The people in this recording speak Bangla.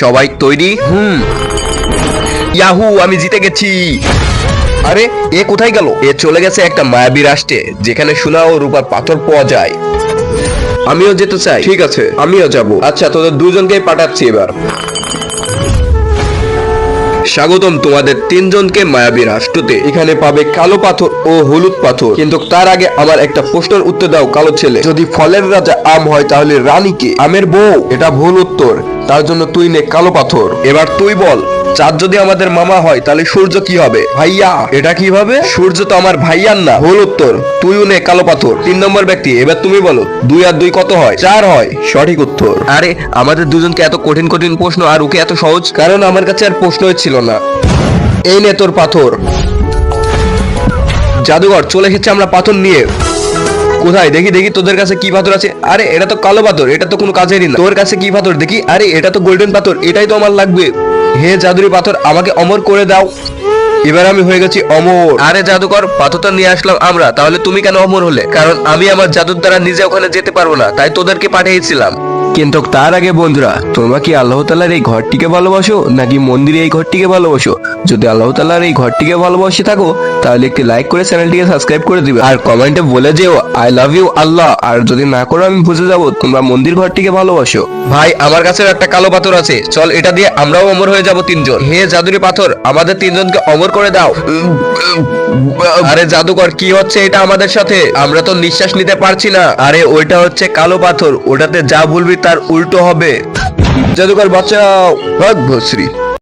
সবাই তৈরি? ইয়াহু, আমি জিতে গেছি। আরে এ কোথায় গেল? এ চলে গেছে একটা মায়াবী রাষ্ট্রে যেখানে সোনা ও রূপার পাথর পাওয়া যায়। আমিও যেতে চাই। ঠিক আছে, আমিও যাব। আচ্ছা, তোদের দুজনকেই পাঠাচ্ছি এবার। স্বাগতম তোমাদের তিনজনকে মায়াবী রাষ্ট্রতে। এখানে পাবে কালো পাথর ও হলুদ পাথর। কিন্তু তার আগে আমার একটা প্রশ্নের উত্তর দাও কালো ছেলে। যদি ফলের রাজা আম হয় তাহলে রানী কে? আমের বউ। এটা ভুল উত্তর, তার জন্য তুই নে কালো পাথর। এবার তুই বল, চাঁদ যদি আমাদের মামা হয় তাহলে সূর্য কি হবে? ভাইয়া। এটা কিভাবে? সূর্য তো আমার ভাইয়ার না। ভুল উত্তর, তুইও নে কালো পাথর। 3 নম্বর ব্যক্তি, এবার তুমি বলো 2 আর 2 কত হয়? 4 হয়। সঠিক উত্তর। আরে আমাদের দুজনকে এত কঠিন কঠিন প্রশ্ন আর ওকে এত সহজ? কারণ আমার কাছে আর প্রশ্নই ছিল না। এই নে তোর পাথর। জাদুঘর চলে এসেছে আমরা পাথর নিয়ে। কোথায় দেখি দেখি তোদের কাছে কি পাথর আছে? আরে এটা তো কালো পাথর, এটা তো কোনো কাজেরই না। তোর কাছে কি পাথর দেখি? আরে এটা তো গোল্ডেন পাথর, এটাই তো আমার লাগবে। হে জাদুরি পাথর, আমাকে অমর করে দাও। এবার আমি হয়ে গেছি অমর। আরে জাদুকর, পাথরটা নিয়ে আসলাম আমরা, তাহলে তুমি কেন অমর হলে? কারণ আমি আমার জাদুর দ্বারা নিজে ওখানে যেতে পারবো না, তাই তোদেরকে পাঠিয়েছিলাম। কিন্তু তার আগে বন্ধুরা, তোমরা কি আল্লাহ তাআলার এই ঘরটিকে ভালোবাসো নাকি মন্দিরে এই ঘরটিকে ভালোবাসো? যদি আল্লাহ তাআলার এই ঘরটিকে ভালোবাসে থাকো তাহলে একটি লাইক করে চ্যানেলটিকে সাবস্ক্রাইব করে দিবে আর কমেন্টে বলে যেও আই লাভ ইউ আল্লাহ। আর যদি না করো আমি বুঝে যাবো তোমরা মন্দির ঘরটিকে ভালোবাসো। ভাই, আমার কাছে একটা কালো পাথর আছে, চল এটা দিয়ে আমরাও অমর হয়ে যাব 3 জন। হে জাদুরি পাথর, আমাদের 3 জনকে অমর করে দাও। আরে জাদুকর, কি হচ্ছে এটা আমাদের সাথে? আমরা তো নিঃশ্বাস নিতে পারছি না। আরে ওইটা হচ্ছে কালো পাথর, ওটাতে যা বলবি তার উল্টো হবে। জাদুকর বাঁচাও। ভস্রী।